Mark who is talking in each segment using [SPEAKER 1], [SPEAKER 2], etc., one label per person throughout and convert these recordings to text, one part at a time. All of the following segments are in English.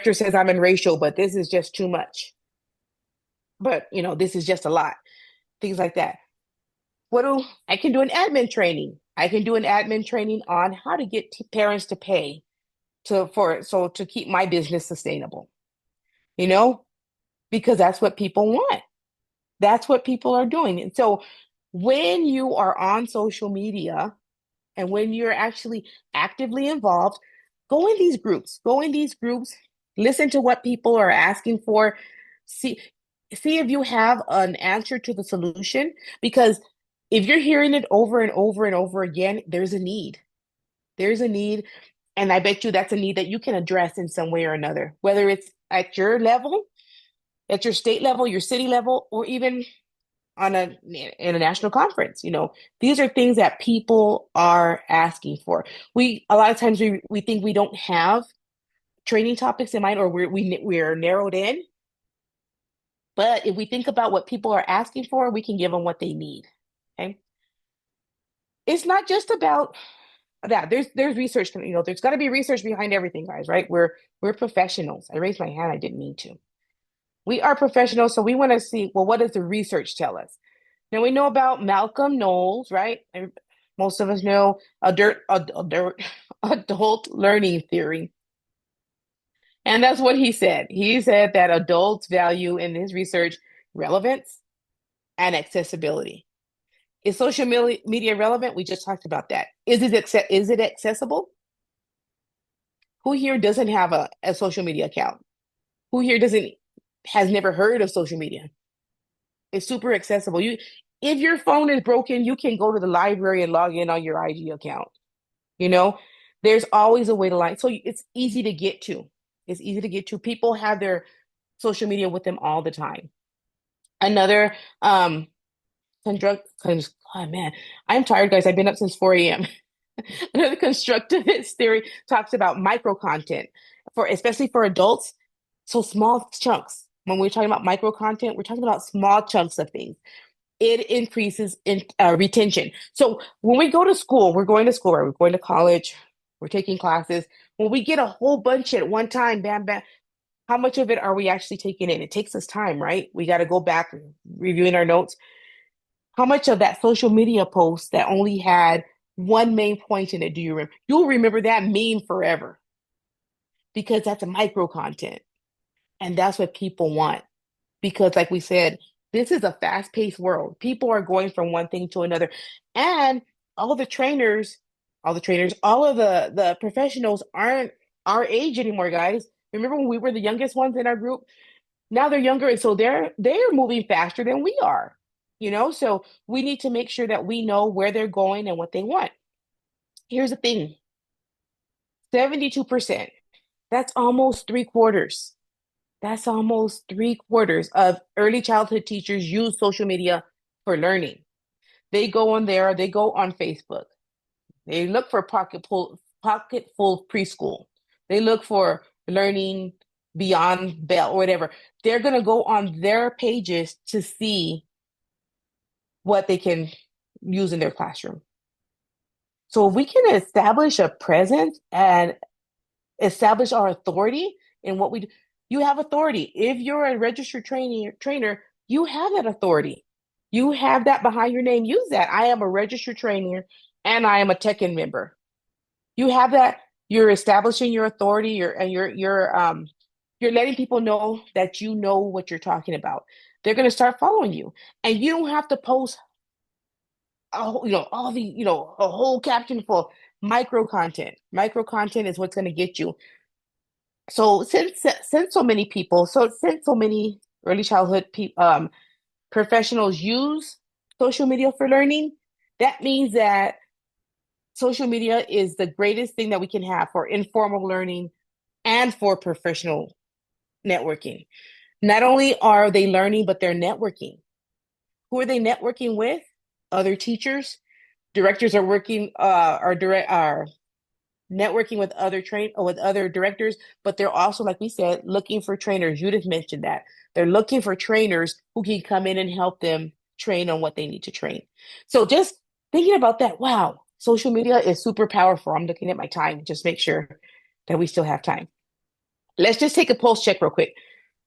[SPEAKER 1] director says I'm in ratio, but this is just too much. But, this is just a lot. Things like that. I can do an admin training. I can do an admin training on how to get parents to pay to keep my business sustainable, you know, because that's what people want. That's what people are doing. And so when you are on social media and when you're actually actively involved, go in these groups, listen to what people are asking for, see see if you have an answer to the solution, because if you're hearing it over and over and over again, there's a need. There's a need, and I bet you that's a need that you can address in some way or another, whether it's at your level, at your state level, your city level, or even in a national conference. These are things that people are asking for. We a lot of times we think we don't have training topics in mind, or we're narrowed in. But if we think about what people are asking for, we can give them what they need. Okay. It's not just about that. There's research, there's got to be research behind everything, guys, right? We're professionals. I raised my hand, I didn't mean to. We are professionals, so we want to see, well, what does the research tell us? Now we know about Malcolm Knowles, right? Most of us know adult learning theory. And that's what he said. He said that adults value in his research relevance and accessibility. Is social media relevant? We just talked about that. Is it accessible? Who here doesn't have a social media account? Who here doesn't has never heard of social media? It's super accessible. If your phone is broken, you can go to the library and log in on your IG account. You know, there's always a way to so it's easy to get to. It's easy to get to. People have their social media with them all the time. Another oh man, I'm tired, guys. I've been up since 4 a.m. Another constructivist theory talks about micro content especially for adults. So small chunks. When we're talking about micro content, we're talking about small chunks of things. It increases in retention. So when we go to school, we're going to school, we're going to college, we're taking classes. When we get a whole bunch at one time, bam, bam, how much of it are we actually taking in? It takes us time, right? We got to go back reviewing our notes. How much of that social media post that only had one main point in it do you remember? You'll remember that meme forever because that's a micro content. And that's what people want. Because, like we said, this is a fast-paced world. People are going from one thing to another. And all the trainers, all of the professionals aren't our age anymore, guys. Remember when we were the youngest ones in our group? Now they're younger, and so they're moving faster than we are. So we need to make sure that we know where they're going and what they want. Here's the thing. 72%. That's almost three quarters. That's almost three quarters of early childhood teachers use social media for learning. They go on there, they go on Facebook. They look for pocketful preschool. They look for learning beyond Bell or whatever. They're going to go on their pages to see what they can use in their classroom. So if we can establish a presence and establish our authority in what we do, you have authority. If you're a registered trainer, you have that authority. You have that behind your name. Use that. I am a registered trainer and I am a tech-in member. You have that. You're establishing your authority. You're letting people know that you know what you're talking about. They're going to start following you, and you don't have to post a whole caption full. Micro content. Micro content is what's going to get you. So since so many early childhood professionals use social media for learning, that means that social media is the greatest thing that we can have for informal learning and for professional networking. Not only are they learning, but they're networking. Who are they networking with? Other teachers. Directors are networking with other directors, but they're also, like we said, looking for trainers. Judith mentioned that. They're looking for trainers who can come in and help them train on what they need to train. So just thinking about that, wow, social media is super powerful. I'm looking at my time, just make sure that we still have time. Let's just take a pulse check real quick.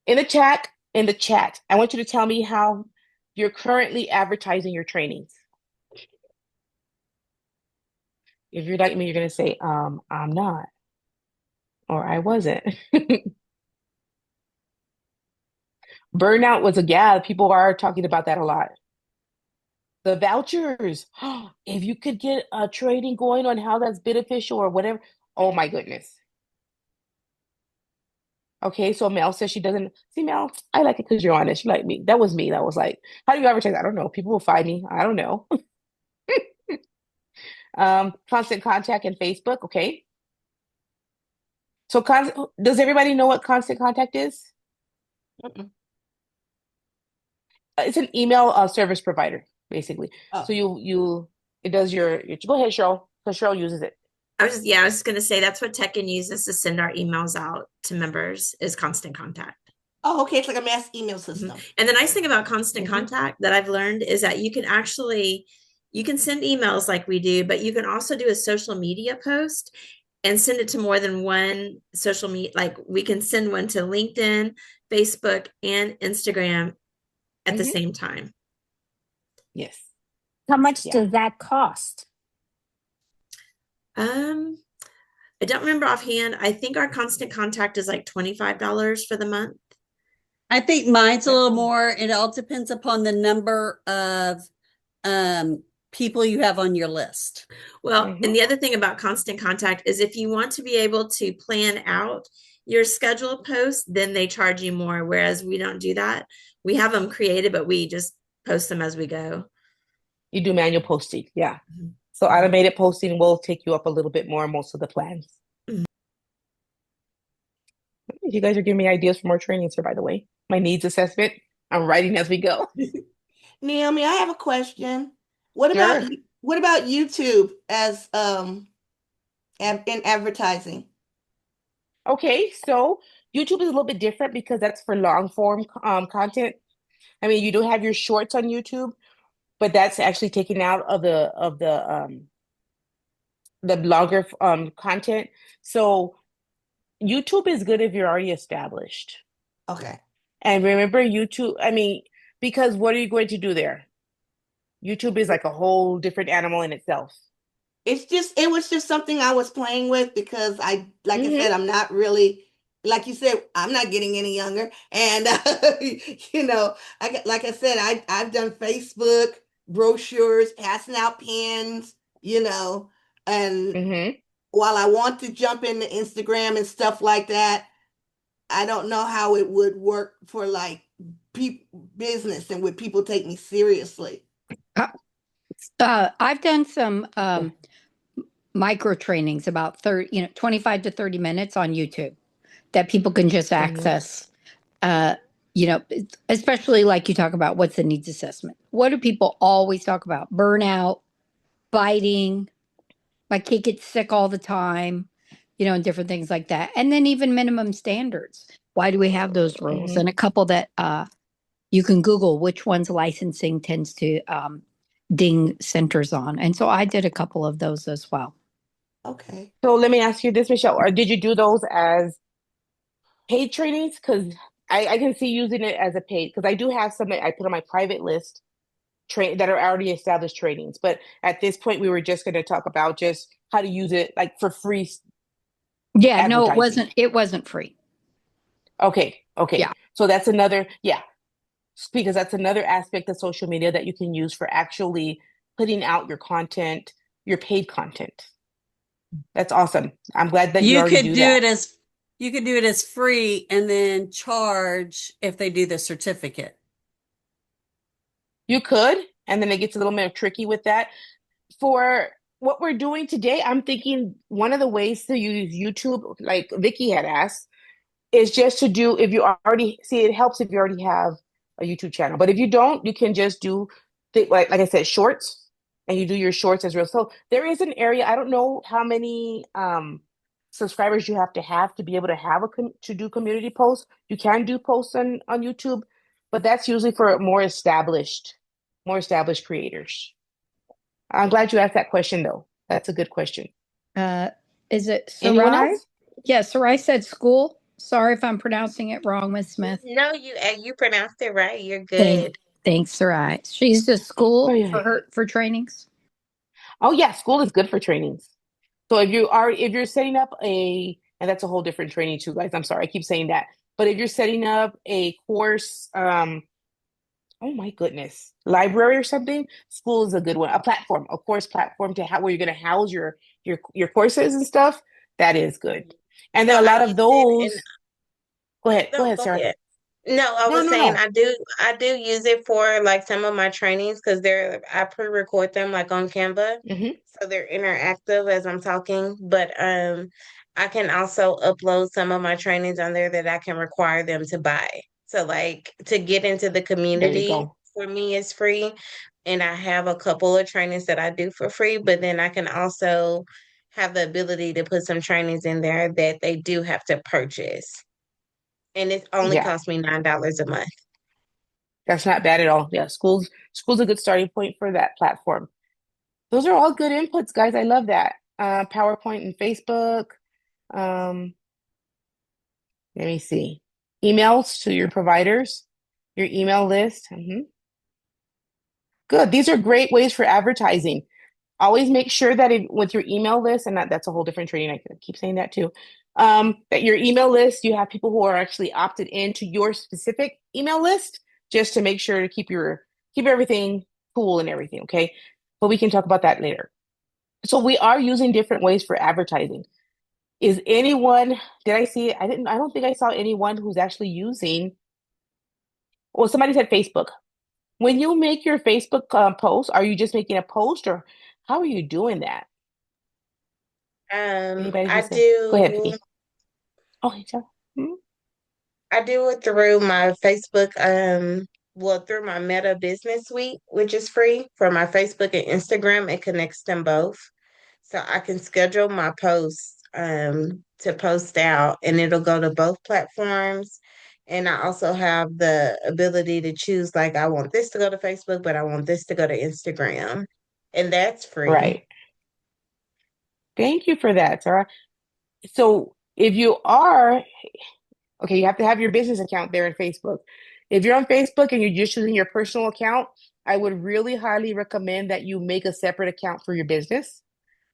[SPEAKER 1] In the chat, I want you to tell me how you're currently advertising your trainings. If you're like me, you're gonna say, I'm not, or I wasn't. Burnout was a yeah, people are talking about that a lot. The vouchers. If you could get a training going on how that's beneficial or whatever. Oh my goodness. Okay, so Mel says she doesn't see Mel. I like it because you're honest. You like me. That was me. That was like, how do you advertise? I don't know. People will find me. I don't know. Constant contact and Facebook. Okay. So does everybody know what constant contact is?
[SPEAKER 2] Mm-mm.
[SPEAKER 1] It's an email service provider, basically. So
[SPEAKER 2] Oh,
[SPEAKER 1] it does your go ahead, Cheryl, because Cheryl uses it.
[SPEAKER 3] I was just going to say that's what Tekken uses to send our emails out to members is constant contact.
[SPEAKER 2] oh, okay. It's like a mass email
[SPEAKER 3] Mhm.
[SPEAKER 2] system.
[SPEAKER 3] And the nice thing about constant
[SPEAKER 1] Mhm.
[SPEAKER 3] contact that I've learned is that you can send emails like we do, but you can also do a social media post and send it to more than one social media. Like we can send one to LinkedIn, Facebook, and Instagram at the
[SPEAKER 1] Mhm.
[SPEAKER 3] same time.
[SPEAKER 1] Yes.
[SPEAKER 4] How much
[SPEAKER 1] Yeah.
[SPEAKER 4] does that cost?
[SPEAKER 3] Um, I don't remember offhand. I think our constant contact is like $25 for the month.
[SPEAKER 5] I think mine's a
[SPEAKER 1] That-
[SPEAKER 5] little more. It all depends upon the number of um, people you have on your list.
[SPEAKER 3] Well, and
[SPEAKER 1] Mhm.
[SPEAKER 3] the other thing about constant contact is if you want to be able to plan out your scheduled posts, then they charge you more. Whereas we don't do that. We have them created, but we just post them as we go.
[SPEAKER 1] You do manual posting. Yeah.
[SPEAKER 3] Mhm.
[SPEAKER 1] So automated posting will take you up a little bit more in most of the plans.
[SPEAKER 3] Mhm.
[SPEAKER 1] You guys are giving me ideas for more trainings here, by the way. My needs assessment, I'm writing as we go.
[SPEAKER 2] Naomi, I have a question. What about
[SPEAKER 1] Sure.
[SPEAKER 2] what about YouTube as in advertising?
[SPEAKER 1] Okay, so YouTube is a little bit different because that's for long form content. I mean, you do have your shorts on YouTube, but that's actually taken out of the longer content. So YouTube is good if you're already established.
[SPEAKER 2] Okay.
[SPEAKER 1] And remember YouTube, I mean, because what are you going to do there? YouTube is like a whole different animal in itself.
[SPEAKER 2] It was just something I was playing with because like I
[SPEAKER 1] Hmm.
[SPEAKER 2] said, I'm not really, like you said, I'm not getting any younger. And, like I said, I've done Facebook brochures, passing out pins, and
[SPEAKER 1] Hmm.
[SPEAKER 2] while I want to jump into Instagram and stuff like that, I don't know how it would work for like business and would people take me seriously?
[SPEAKER 4] Uh, I've done some micro trainings about 30, 25 to 30 minutes on YouTube that people can just
[SPEAKER 1] Hmm.
[SPEAKER 4] access. Uh, Especially like you talk about what's the needs assessment. What do people always talk about? Burnout, biting, my kid gets sick all the time, and different things like that. And then even minimum standards. Why do we have those rules?
[SPEAKER 1] Hmm.
[SPEAKER 4] And a couple that you can Google which ones licensing tends to ding centers on. And so I did a couple of those as well.
[SPEAKER 2] Okay.
[SPEAKER 1] So let me ask you this, Michelle, or did you do those as paid trainings? Because I can see using it as a paid, because I do have some that I put on my private list that are already established trainings. But at this point, we were just going to talk about just how to use it like for free
[SPEAKER 4] Yeah, no,
[SPEAKER 1] advertising.
[SPEAKER 4] it wasn't free.
[SPEAKER 1] Okay,
[SPEAKER 4] Yeah.
[SPEAKER 1] okay. So that's another, yeah, because that's another aspect of social media that you can use for actually putting out your content, your paid content. That's awesome. I'm glad that you
[SPEAKER 5] You
[SPEAKER 1] already
[SPEAKER 5] could
[SPEAKER 1] do
[SPEAKER 5] do
[SPEAKER 1] that.
[SPEAKER 5] it as you could do it as free and then charge if they do the certificate.
[SPEAKER 1] You could, and then it gets a little bit tricky with that. For what we're doing today, I'm thinking one of the ways to use YouTube, like Vicky had asked, is just to do if you already see it helps if you already have a YouTube channel. But if you don't, you can just do like I said, shorts, and you do your shorts as real. So there is an area, I don't know how many subscribers you have to be able to have to do community posts. You can do posts on YouTube, but that's usually for more established creators. I'm glad you asked that question though. That's a good question.
[SPEAKER 4] Uh, is it
[SPEAKER 1] Anyone
[SPEAKER 4] Sarai?
[SPEAKER 1] else?
[SPEAKER 4] Yeah, Sarai said school. Sorry if I'm pronouncing it wrong, Miss Smith.
[SPEAKER 6] No, you pronounced it right. You're
[SPEAKER 4] Thank,
[SPEAKER 6] good.
[SPEAKER 4] thanks, right. She's to
[SPEAKER 1] Oh,
[SPEAKER 4] school
[SPEAKER 1] yeah.
[SPEAKER 4] for her for trainings.
[SPEAKER 1] Oh, yeah. School is good for trainings. So if you're setting up and that's a whole different training too, guys. I'm sorry, I keep saying that. But if you're setting up a course, oh my goodness, library or something, school is a good one. A platform, a course platform to how where you're going to house your courses and stuff. That is good. And
[SPEAKER 6] So
[SPEAKER 1] then a
[SPEAKER 6] I
[SPEAKER 1] lot of
[SPEAKER 6] use it in
[SPEAKER 1] those. Go
[SPEAKER 6] no,
[SPEAKER 1] ahead,
[SPEAKER 6] go
[SPEAKER 1] Sarah.
[SPEAKER 6] ahead. No, I
[SPEAKER 1] No,
[SPEAKER 6] was
[SPEAKER 1] no,
[SPEAKER 6] saying
[SPEAKER 1] no.
[SPEAKER 6] I do use it for like some of my trainings because I pre-record them like on Canva.
[SPEAKER 1] Hmm.
[SPEAKER 6] So they're interactive as I'm talking. But I can also upload some of my trainings on there that I can require them to buy. So like to get into the
[SPEAKER 1] There you
[SPEAKER 6] community
[SPEAKER 1] go.
[SPEAKER 6] for me is free. And I have a couple of trainings that I do for free, but then I can also have the ability to put some trainings in there that they do have to purchase. And it only
[SPEAKER 1] Yeah,
[SPEAKER 6] cost me $9 a month.
[SPEAKER 1] that's not bad at all. Yeah, school's a good starting point for that platform. Those are all good inputs, guys. I love that. PowerPoint and Facebook. Um, Let me see. Emails to your providers, your email list. Good. These are great ways for advertising. Always make sure that with your email list, and that's a whole different training. I keep saying that too. That your email list, you have people who are actually opted into your specific email list, just to make sure to keep everything cool and everything. Okay, but we can talk about that later. So we are using different ways for advertising. Is anyone, did I see it? I don't think I saw anyone who's actually using, well, somebody said Facebook. When you make your Facebook post, are you just making a post or how are you doing that? Anybody who
[SPEAKER 6] I
[SPEAKER 1] said, go ahead,
[SPEAKER 6] do
[SPEAKER 1] Vicky. Oh, hey, Sarah. Hmm?
[SPEAKER 6] I do it through my Facebook, well, through my Meta Business Suite, which is free for my Facebook and Instagram. It connects them both. So I can schedule my posts to post out and it'll go to both platforms. And I also have the ability to choose like I want this to go to Facebook, but I want this to go to Instagram. And that's free.
[SPEAKER 1] Right. Thank you for that, Sarah. So if you are, okay, you have to have your business account there in Facebook. If you're on Facebook and you're just using your personal account, I would really highly recommend that you make a separate account for your business,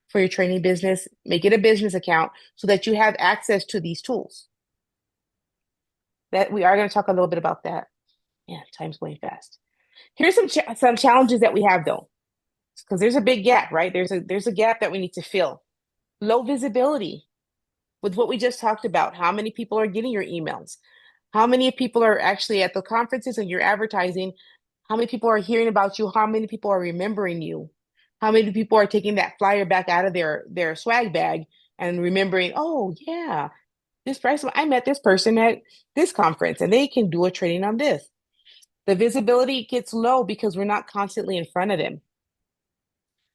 [SPEAKER 1] for your training business. Make it a business account so that you have access to these tools. That we are going to talk a little bit about that. Yeah, time's going fast. Here's some challenges that we have though, because there's a big gap, right? There's a gap that we need to fill. Low visibility with what we just talked about. How many people are getting your emails? How many people are actually at the conferences and you're advertising? How many people are hearing about you? How many people are remembering you? How many people are taking that flyer back out of their swag bag and remembering, oh yeah, this person, I met this person at this conference and they can do a training on this. The visibility gets low because we're not constantly in front of them.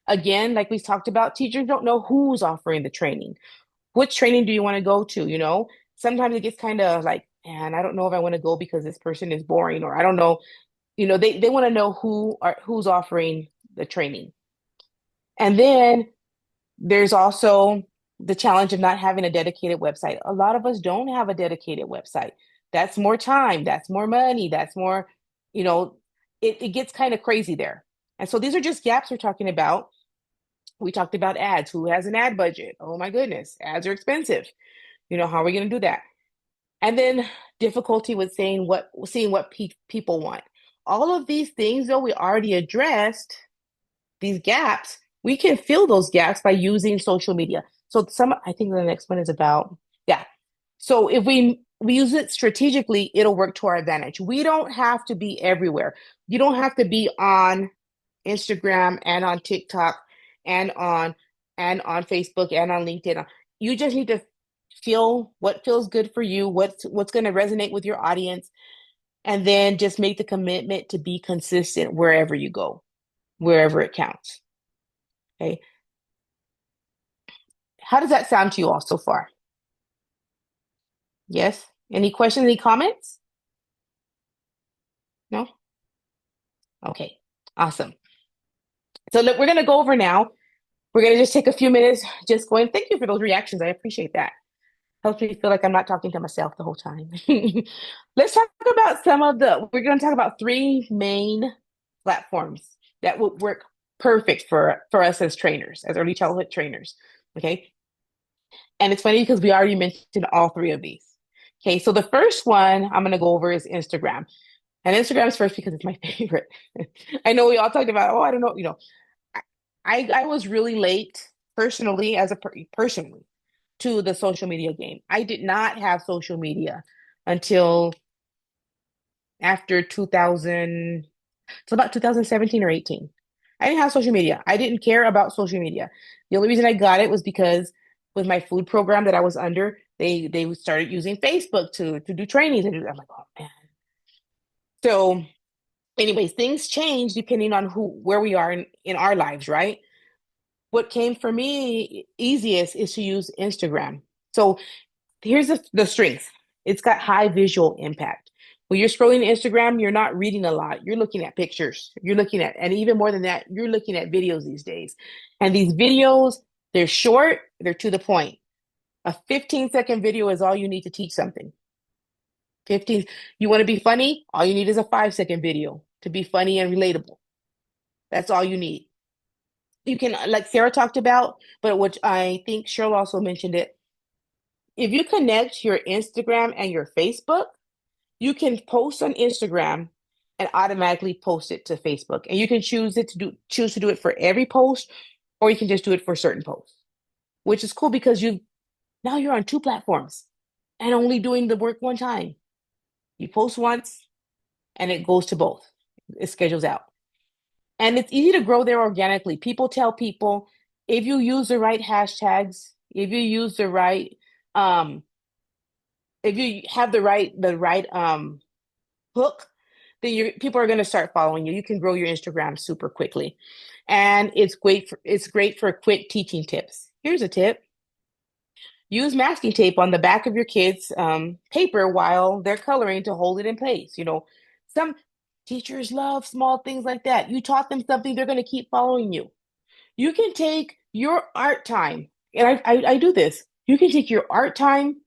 [SPEAKER 1] Again, like we talked about, teachers don't know who's offering the training. Which training do you want to go to? Sometimes it gets kind of like, man, I don't know if I want to go because this person is boring, or I don't know. They want to know who's offering the training. And then there's also the challenge of not having a dedicated website. A lot of us don't have a dedicated website. That's more time, that's more money, that's more, you know, it gets kind of crazy there. And so these are just gaps we're talking about. We talked about ads. Who has an ad budget? Oh my goodness, ads are expensive. How are we going to do that? And then difficulty with seeing what people want. All of these things, though, we already addressed these gaps. We can fill those gaps by using social media. So I think the next one is about, yeah. So if we use it strategically, it'll work to our advantage. We don't have to be everywhere. You don't have to be on Instagram and on TikTok and on Facebook and on LinkedIn. You just need to feel what feels good for you, what's going to resonate with your audience, and then just make the commitment to be consistent wherever you go, wherever it counts. Okay. How does that sound to you all so far? Yes? Any questions, any comments? No? Okay. Awesome. So look, we're going to go over now. We're going to just take a few minutes just going, thank you for those reactions. I appreciate that. Helps me feel like I'm not talking to myself the whole time. Let's talk about we're going to talk about three main platforms that would work perfect for us as trainers, as early childhood trainers. Okay. And it's funny because we already mentioned all three of these. Okay. So the first one I'm going to go over is Instagram. And Instagram is first because it's my favorite. I know we all talked about, oh, I don't know, I was really late personally personally to the social media game. I did not have social media until after 2000, so about 2017 or 18. I didn't have social media. I didn't care about social media. The only reason I got it was because with my food program that I was under, they started using Facebook to do trainings. And I'm like, oh man. So, anyways, things change depending on where we are in our lives, right? What came for me easiest is to use Instagram. So here's the strength. It's got high visual impact. When you're scrolling Instagram, you're not reading a lot. You're looking at pictures. And even more than that, you're looking at videos these days. And these videos, they're short, they're to the point. A 15-second video is all you need to teach something. 15, you want to be funny? All you need is a 5-second video to be funny and relatable. That's all you need. You can, like Sarah talked about, but which I think Cheryl also mentioned it. If you connect your Instagram and your Facebook, you can post on Instagram and automatically post it to Facebook. And you can choose to do it for every post, or you can just do it for certain posts, which is cool because now you're on two platforms and only doing the work one time. You post once and it goes to both. It schedules out. And it's easy to grow there organically. People tell people if you use the right hashtags, if you use the right um if you have the right hook, then people are going to start following you. You can grow your Instagram super quickly. And it's great for quick teaching tips. Here's a tip. Use masking tape on the back of your kids' paper while they're coloring to hold it in place. Some teachers love small things like that. You taught them something, they're going to keep following you. You can take your art time, and I do this. You can take your art time,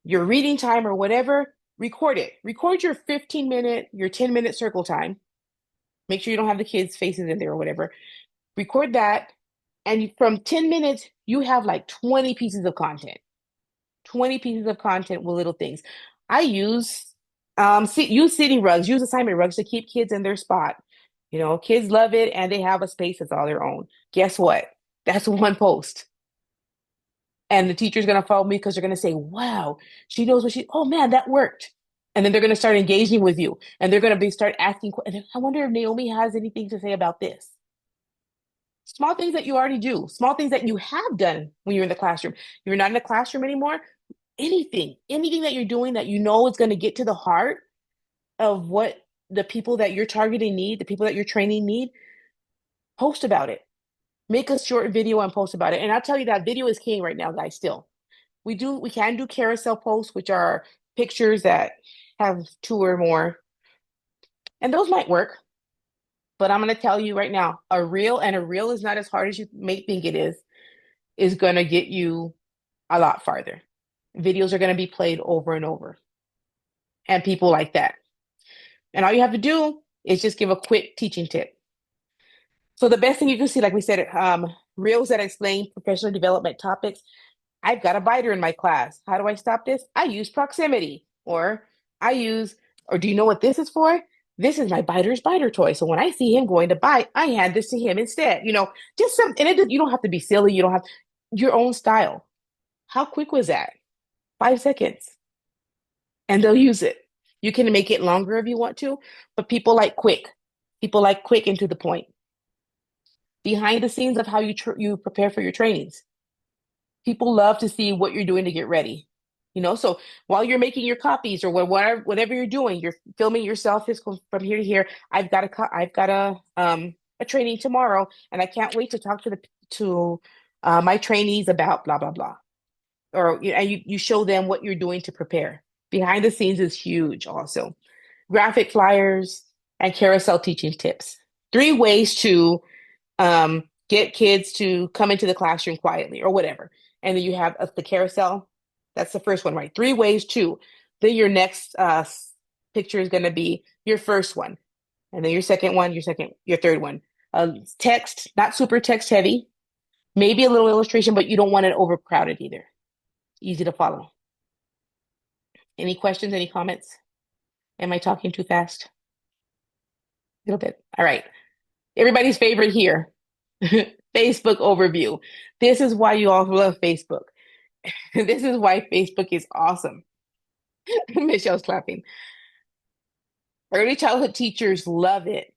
[SPEAKER 1] your reading time, or whatever, record it. Record your 15-minute, your 10-minute circle time. Make sure you don't have the kids' faces in there or whatever. Record that. And from 10 minutes, you have like 20 pieces of content. 20 pieces of content with little things. I use sitting rugs, use assignment rugs to keep kids in their spot. Kids love it and they have a space that's all their own. Guess what? That's one post. And the teacher's going to follow me because they're going to say, wow, she knows oh man, that worked. And then they're going to start engaging with you and they're going to start asking. I wonder if Naomi has anything to say about this. Small things that you already do, small things that you have done when you're in the classroom. You're not in the classroom anymore. Anything that you're doing that is going to get to the heart of what the people that you're targeting need, the people that you're training need, post about it. Make a short video and post about it. And I'll tell you that video is king right now, guys, still. We can do carousel posts, which are pictures that have two or more. And those might work. But I'm going to tell you right now, a reel is not as hard as you may think it is going to get you a lot farther. Videos are going to be played over and over. And people like that. And all you have to do is just give a quick teaching tip. So the best thing you can see, like we said, reels that explain professional development topics. I've got a biter in my class. How do I stop this? I use proximity, or do you know what this is for? This is my biter's biter toy. So when I see him going to bite, I hand this to him instead. Just you don't have to be silly. You don't have your own style. How quick was that? 5 seconds. And they'll use it. You can make it longer if you want to, but people like quick. People like quick and to the point. Behind the scenes of how you prepare for your trainings. People love to see what you're doing to get ready. So while you're making your copies or whatever you're doing, you're filming yourself from here to here. I've got a training tomorrow, and I can't wait to talk to my trainees about blah blah blah. And you show them what you're doing to prepare. Behind the scenes is huge also. Graphic flyers and carousel teaching tips. 3 ways to get kids to come into the classroom quietly or whatever. And then you have the carousel. That's the first one, right? 3 ways to. Then your next picture is going to be your first one. And then your second one, your third one. Text, not super text heavy. Maybe a little illustration, but you don't want it overcrowded either. Easy to follow. Any questions, any comments? Am I talking too fast? A little bit. All right. Everybody's favorite here. Facebook overview. This is why you all love Facebook. This is why Facebook is awesome. Michelle's clapping. Early childhood teachers love it,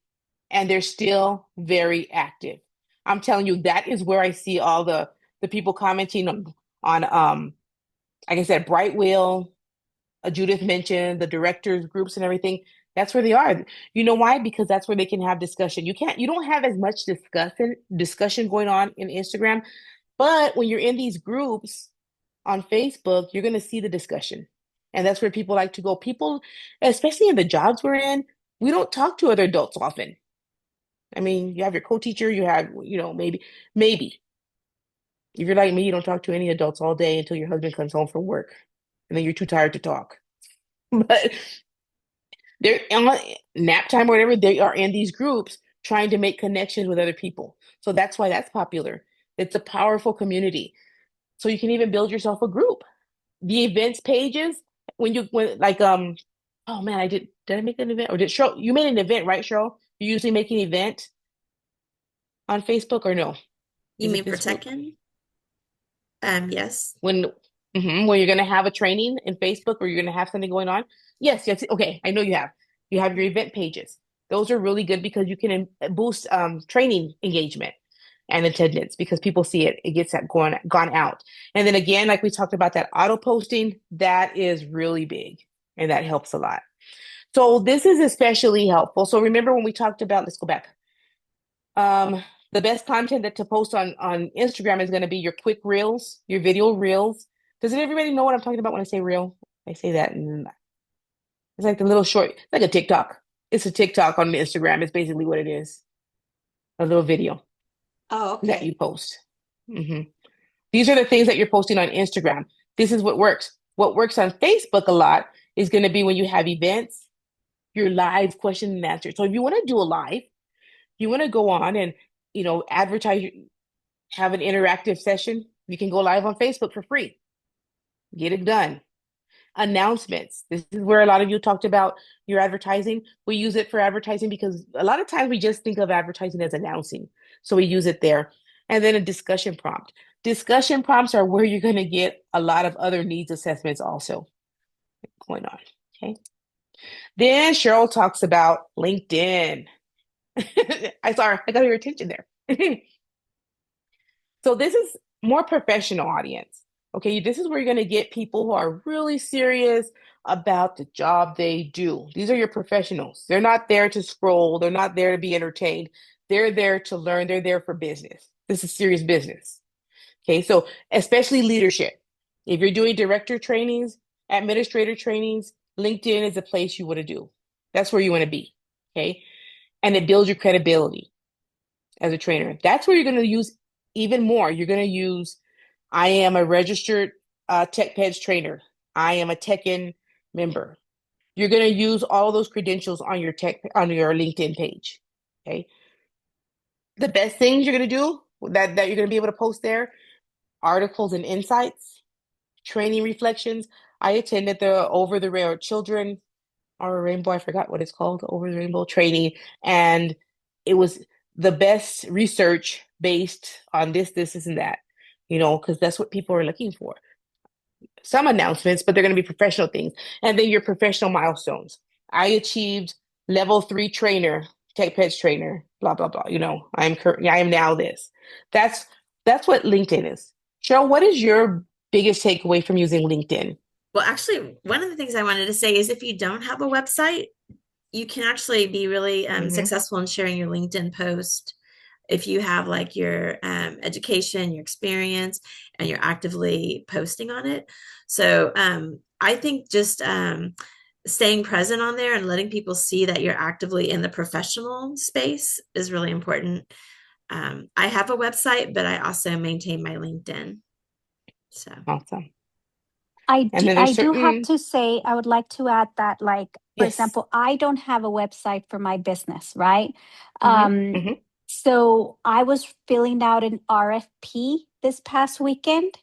[SPEAKER 1] and they're still very active. I'm telling you, that is where I see all the people commenting on like I said, Bright Wheel, Judith mentioned the directors groups and everything. That's where they are. You know why? Because that's where they can have discussion. You don't have as much discussion going on in Instagram, but when you're in these groups on Facebook, you're going to see the discussion. And that's where people like to go. People, especially in the jobs we're in, we don't talk to other adults often. I mean, you have your co-teacher, you have, maybe. If you're like me, you don't talk to any adults all day until your husband comes home from work, and then you're too tired to talk. But they're on nap time or whatever, they are in these groups trying to make connections with other people. So that's why that's popular. It's a powerful community. So you can even build yourself a group. The events pages, when like oh man, did I make an event? Or did Cheryl, you made an event, right, Cheryl? You usually make an event on Facebook or no?
[SPEAKER 3] You
[SPEAKER 1] Is
[SPEAKER 3] mean
[SPEAKER 1] it
[SPEAKER 3] for
[SPEAKER 1] this group?
[SPEAKER 3] Tekken? Yes.
[SPEAKER 1] When you're gonna have a training in Facebook or you're gonna have something going on? Yes, yes. Okay, I know you have. You have your event pages. Those are really good because you can boost training engagement and attendance because people see it. It gets that gone out. And then again, like we talked about that auto posting, that is really big and that helps a lot. So this is especially helpful. So remember when we talked about, let's go back. The best content that to post on Instagram is going to be your quick reels, your video reels. Does everybody know what I'm talking about when I say reel? I say that, and it's like the little short, it's like a TikTok. It's a TikTok on Instagram. It's basically what it is, a little video
[SPEAKER 2] Oh,
[SPEAKER 1] that
[SPEAKER 2] okay.
[SPEAKER 1] you post. hmm These are the things that you're posting on Instagram. This is what works. What works on Facebook a lot is going to be when you have events, your live question and answer. So if you want to do a live, you want to go on and advertise, have an interactive session, you can go live on Facebook for free. Get it done. Announcements. This is where a lot of you talked about your advertising. We use it for advertising because a lot of times we just think of advertising as announcing. So we use it there. And then a discussion prompt. Discussion prompts are where you're going to get a lot of other needs assessments also going on. Okay. Then Cheryl talks about LinkedIn. I got your attention there. So this is more professional audience. Okay, this is where you're going to get people who are really serious about the job they do. These are your professionals. They're not there to scroll. They're not there to be entertained. They're there to learn. They're there for business. This is serious business. Okay, so especially leadership. If you're doing director trainings, administrator trainings, LinkedIn is a place you want to do. That's where you want to be. Okay, and it builds your credibility as a trainer. That's where you're going to use even more. You're going to use, I am a registered TechPeds trainer. I am a Tekken member. You're going to use all those credentials on your LinkedIn page. Okay. The best things you're going to do that you're going to be able to post there, articles and insights, training reflections. I attended the Over the Rainbow Children or Rainbow, I forgot what it's called, Over the Rainbow training. And it was the best research based on this, and that, because that's what people are looking for. Some announcements, but they're going to be professional things. And then your professional milestones. I achieved level 3 trainer, tech pets trainer, blah, blah, blah. I am now this. That's what LinkedIn is. Cheryl, what is your biggest takeaway from using LinkedIn?
[SPEAKER 3] Well, actually, one of the things I wanted to say is if you don't have a website, you can actually be really successful in sharing your LinkedIn post if you have like your education, your experience, and you're actively posting on it. So I think just staying present on there and letting people see that you're actively in the professional space is really important. I have a website, but I also maintain my LinkedIn. So
[SPEAKER 1] Awesome. And then
[SPEAKER 7] I
[SPEAKER 1] there's
[SPEAKER 7] do have
[SPEAKER 1] certain,
[SPEAKER 7] to say, I would like to add that, like, for
[SPEAKER 1] yes.
[SPEAKER 7] example, I don't have a website for my business, right?
[SPEAKER 1] Mm-hmm, mm-hmm,
[SPEAKER 7] So I was filling out an RFP this past weekend,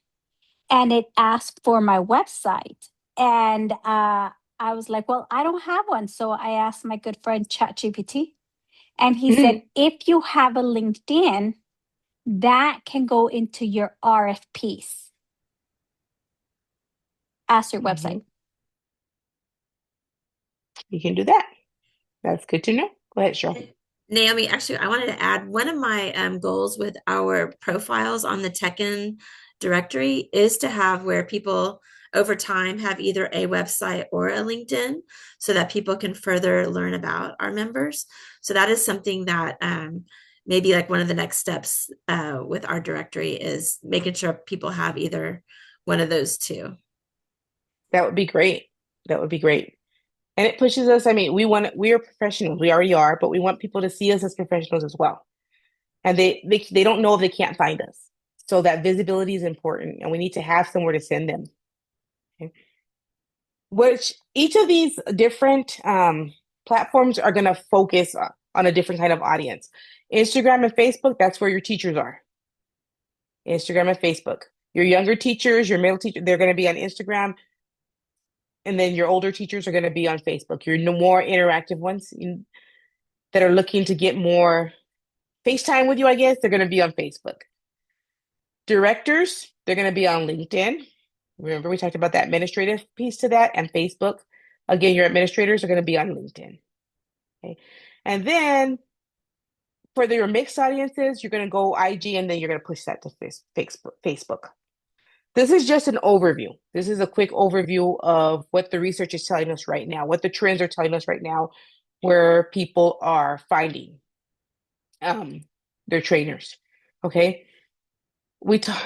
[SPEAKER 7] and it asked for my website. And I was like, well, I don't have one. So I asked my good friend ChatGPT, and he
[SPEAKER 1] mm-hmm,
[SPEAKER 7] said, if you have a LinkedIn, that can go into your RFPs as your
[SPEAKER 1] mm-hmm.
[SPEAKER 7] website.
[SPEAKER 1] You can do that. That's good to know. Go ahead, Cheryl.
[SPEAKER 3] Naomi, actually, I wanted to add one of my goals with our profiles on the Tekken directory is to have where people over time have either a website or a LinkedIn so that people can further learn about our members. So that is something that maybe like one of the next steps with our directory is making sure people have either one of those two.
[SPEAKER 1] That would be great. That would be great. And it pushes us. I mean, we are professionals. We already are, but we want people to see us as professionals as well. And they don't know if they can't find us. So that visibility is important, and we need to have somewhere to send them. Okay? Which each of these different platforms are going to focus on a different kind of audience. Instagram and Facebook, that's where your teachers are. Instagram and Facebook. Your younger teachers, your middle teachers, they're going to be on Instagram, and then your older teachers are going to be on Facebook. Your more interactive ones that are looking to get more FaceTime with you, I guess, they're going to be on Facebook. Directors, they're going to be on LinkedIn. Remember, we talked about that administrative piece to that, and Facebook. Again, your administrators are going to be on LinkedIn. Okay. And then for your mixed audiences, you're going to go IG, and then you're going to push that to Facebook. This is just an overview. This is a quick overview of what the research is telling us right now, what the trends are telling us right now, where people are finding their trainers. Okay.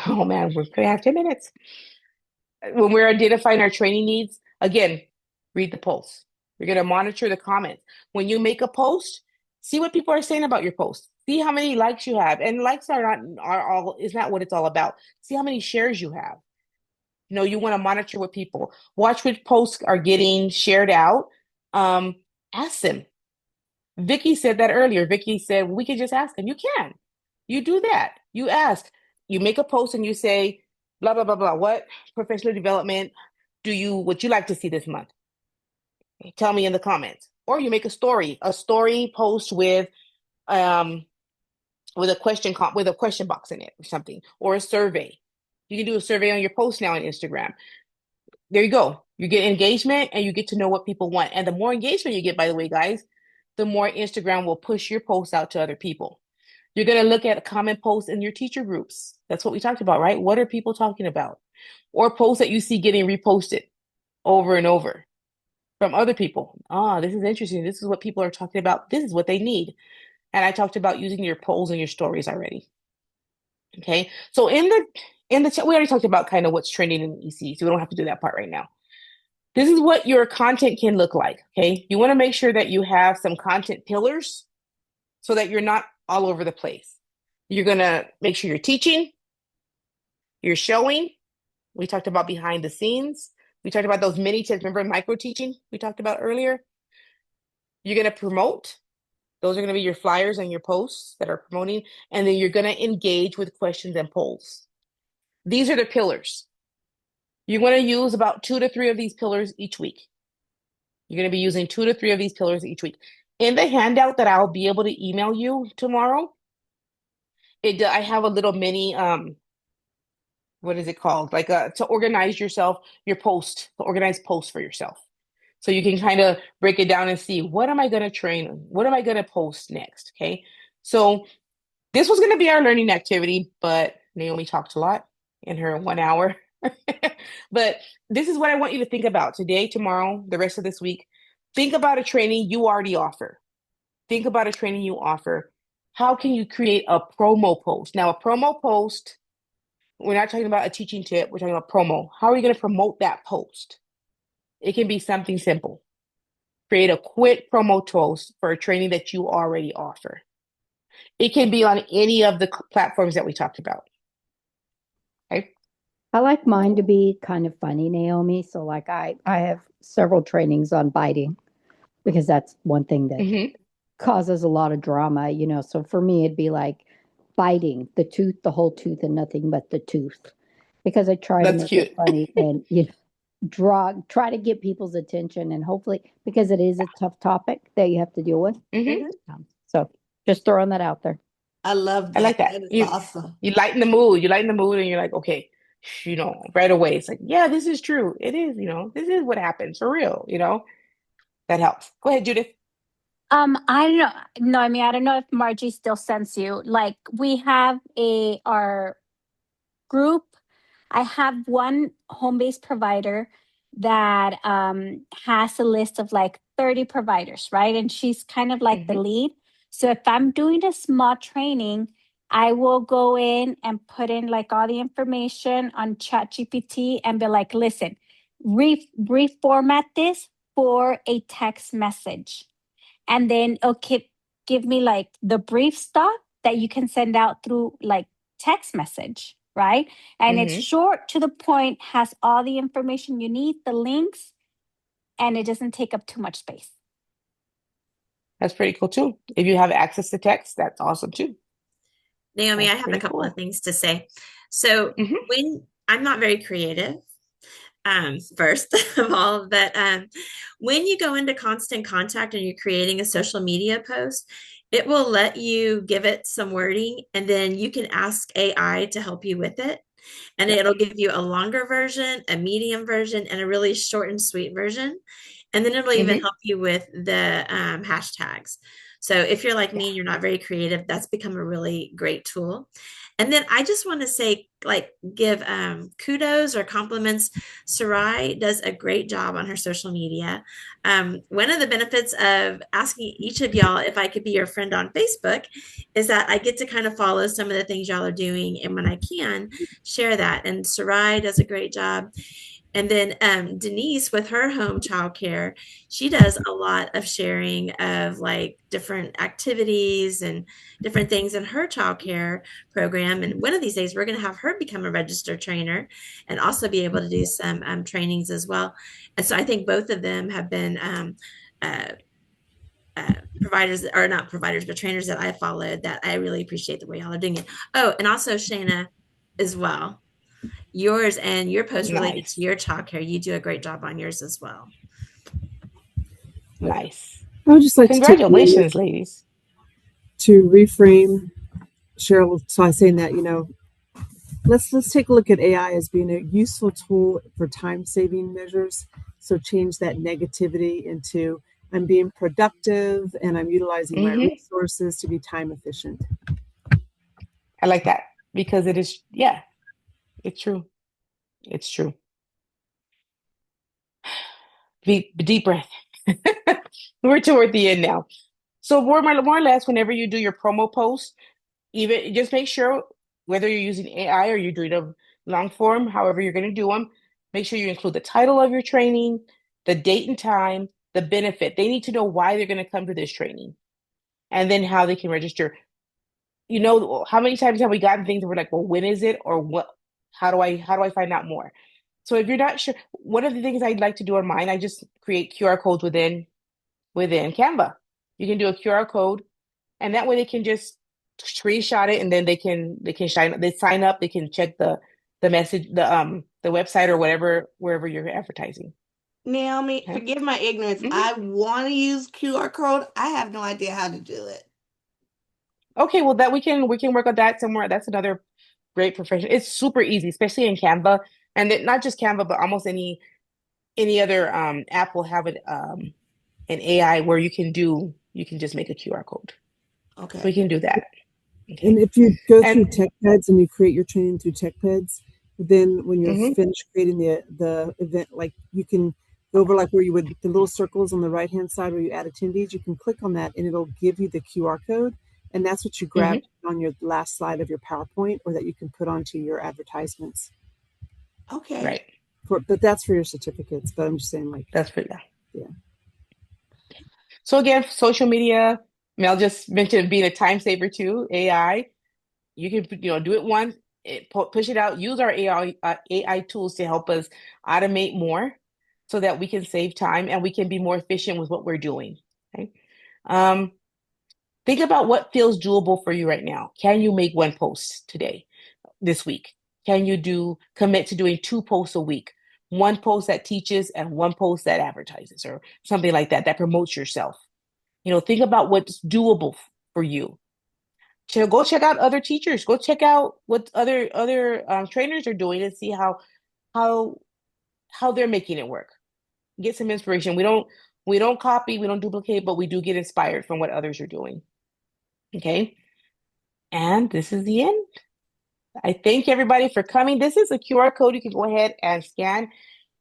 [SPEAKER 1] Oh man, we're going to have 10 minutes. When we're identifying our training needs, again, read the posts. You're going to monitor the comments. When you make a post, see what people are saying about your post. See how many likes you have. And likes is not what it's all about. See how many shares you have. You want to monitor with people. Watch which posts are getting shared out. Ask them. Vicky said that earlier. Vicky said, we can just ask them. You can. You do that. You ask. You make a post and you say, blah, blah, blah, blah. What professional development would you like to see this month? Tell me in the comments. Or you make a story post with a question box in it or something, or a survey. You can do a survey on your post now on Instagram. There you go. You get engagement and you get to know what people want. And the more engagement you get, by the way, guys, the more Instagram will push your posts out to other people. You're going to look at comment posts in your teacher groups. That's what we talked about, right? What are people talking about? Or posts that you see getting reposted over and over from other people. This is interesting. This is what people are talking about. This is what they need. And I talked about using your polls and your stories already. Okay. So in the chat, we already talked about kind of what's trending in EC, so we don't have to do that part right now. This is what your content can look like. Okay. You want to make sure that you have some content pillars so that you're not all over the place. You're going to make sure you're teaching, you're showing. We talked about behind the scenes. We talked about those mini tips. Remember micro teaching we talked about earlier? You're going to promote. Those are going to be your flyers and your posts that are promoting. And then you're going to engage with questions and polls. These are the pillars. You're going to use about 2 to 3 of these pillars each week. You're going to be using 2 to 3 of these pillars each week. In the handout that I'll be able to email you tomorrow, I have a little mini, what is it called? Like to organize yourself, your post, to organize posts for yourself. So you can kind of break it down and see, what am I going to train? What am I going to post next? Okay. So this was going to be our learning activity, but Naomi talked a lot in her 1 hour. But this is what I want you to think about today, tomorrow, the rest of this week. Think about a training you already offer. Think about a training you offer. How can you create a promo post? Now, a promo post, we're not talking about a teaching tip. We're talking about promo. How are you going to promote that post? It can be something simple. Create a quick promo post for a training that you already offer. It can be on any of the platforms that we talked about. Okay.
[SPEAKER 4] I like mine to be kind of funny, Naomi. So like I have several trainings on biting because that's one thing that
[SPEAKER 1] Hmm.
[SPEAKER 4] causes a lot of drama, you know. So for me it'd be like biting the tooth, the whole tooth and nothing but the tooth. Because I try to
[SPEAKER 1] That's
[SPEAKER 4] make it
[SPEAKER 1] cute.
[SPEAKER 4] funny and try to get people's attention and hopefully because it is a tough topic that you have to deal with.
[SPEAKER 1] Hmm.
[SPEAKER 4] So just throwing that out there.
[SPEAKER 2] I love
[SPEAKER 1] I
[SPEAKER 2] that.
[SPEAKER 1] like that.
[SPEAKER 2] That is
[SPEAKER 1] You
[SPEAKER 2] awesome.
[SPEAKER 1] you lighten the mood. You lighten the mood, and you're like, okay, right away. It's like, yeah, this is true. It is. This is what happens for real. That helps. Go ahead, Judith.
[SPEAKER 7] I don't know. No, I mean, I don't know if Margie still sends you. Like, we have our group. I have one home-based provider that has a list of like 30 providers, right? And she's kind of like the
[SPEAKER 1] Hmm.
[SPEAKER 7] lead. So if I'm doing a small training, I will go in and put in like all the information on ChatGPT and be like, listen, reformat this for a text message. And then okay, give me like the brief stuff that you can send out through like text message, right? And it's
[SPEAKER 1] Hmm.
[SPEAKER 7] short to the point, has all the information you need, the links, and it doesn't take up too much space.
[SPEAKER 1] That's pretty cool too. If you have access to text, that's awesome too.
[SPEAKER 3] Naomi, I
[SPEAKER 1] That's
[SPEAKER 3] have a
[SPEAKER 1] pretty
[SPEAKER 3] couple of
[SPEAKER 1] cool.
[SPEAKER 3] things to say. So
[SPEAKER 1] Hmm.
[SPEAKER 3] when I'm not very creative, first of all, but when you go into constant contact and you're creating a social media post, it will let you give it some wording and then you can ask AI to help you with it. And
[SPEAKER 1] Yeah.
[SPEAKER 3] it'll give you a longer version, a medium version, and a really short and sweet version. And then it'll even
[SPEAKER 1] Hmm.
[SPEAKER 3] help you with the hashtags. So if you're like
[SPEAKER 1] Yeah.
[SPEAKER 3] me and you're not very creative, that's become a really great tool. And then I just want to say, like, give kudos or compliments. Sarai does a great job on her social media. One of the benefits of asking each of y'all if I could be your friend on Facebook is that I get to kind of follow some of the things y'all are doing. And when I can, share that. And Sarai does a great job. And then Denise, with her home childcare, she does a lot of sharing of like different activities and different things in her childcare program. And one of these days, we're going to have her become a registered trainer and also be able to do some trainings as well. And so I think both of them have been uh, providers, or not providers, but trainers that I followed that I really appreciate the way y'all are doing it. Oh, and also Shayna as well. Yours and your post related to
[SPEAKER 1] Nice.
[SPEAKER 3] your childcare, you do a great job on yours as well.
[SPEAKER 1] Nice.
[SPEAKER 8] I would just like to take a moment
[SPEAKER 1] Congratulations, ladies.
[SPEAKER 8] to reframe Cheryl by saying that, let's take a look at AI as being a useful tool for time saving measures. So change that negativity into I'm being productive and I'm utilizing my
[SPEAKER 1] Hmm.
[SPEAKER 8] resources to be time efficient.
[SPEAKER 1] I like that because it is, yeah, it's true. It's true. Deep breath. We're toward the end now. So more or less, whenever you do your promo post, even just make sure whether you're using AI or you're doing a long form, however you're going to do them, make sure you include the title of your training, the date and time, the benefit. They need to know why they're going to come to this training and then how they can register. How many times have we gotten things that we're like, well, when is it or what? How do I find out more? So if you're not sure, one of the things I'd like to do on mine, I just create QR codes within Canva. You can do a QR code, and that way they can just screenshot it, and then they sign up, they can check the message, the website or whatever wherever you're advertising.
[SPEAKER 2] Naomi,
[SPEAKER 1] Okay.
[SPEAKER 2] forgive my ignorance.
[SPEAKER 1] Hmm.
[SPEAKER 2] I want to use QR code. I have no idea how to do it.
[SPEAKER 1] Okay, well that we can work on that somewhere. That's another great profession. It's super easy, especially in Canva, and then not just Canva, but almost any other app will have an AI where you can just make a QR code. So we
[SPEAKER 2] Okay.
[SPEAKER 1] can do that.
[SPEAKER 8] And
[SPEAKER 1] Okay.
[SPEAKER 8] if you go through
[SPEAKER 1] And
[SPEAKER 8] TechPeds and you create your training through TechPeds, then when you're
[SPEAKER 1] hmm
[SPEAKER 8] finished creating the event, like you can go over like where you would the little circles on the right hand side where you add attendees, you can click on that and it'll give you the QR code, and that's what you grab
[SPEAKER 1] hmm
[SPEAKER 8] on your last slide of your PowerPoint, or that you can put onto your advertisements.
[SPEAKER 2] Okay.
[SPEAKER 1] right.
[SPEAKER 8] But that's for your certificates. But I'm just saying, like,
[SPEAKER 1] That's for that.
[SPEAKER 8] yeah.
[SPEAKER 1] So again, social media, Mel just mentioned being a time saver too, AI. You can do it once. push it out, use our AI tools to help us automate more so that we can save time and we can be more efficient with what we're doing. Okay. Um, think about what feels doable for you right now. Can you make one post today, this week? Can you commit to doing 2 posts a week? One post that teaches and one post that advertises or something like that, that promotes yourself. Think about what's doable for you. Go check out other teachers. Go check out what other trainers are doing and see how how they're making it work. Get some inspiration. We don't copy, we don't duplicate, but we do get inspired from what others are doing. Okay. And this is the end. I thank everybody for coming. This is a QR code you can go ahead and scan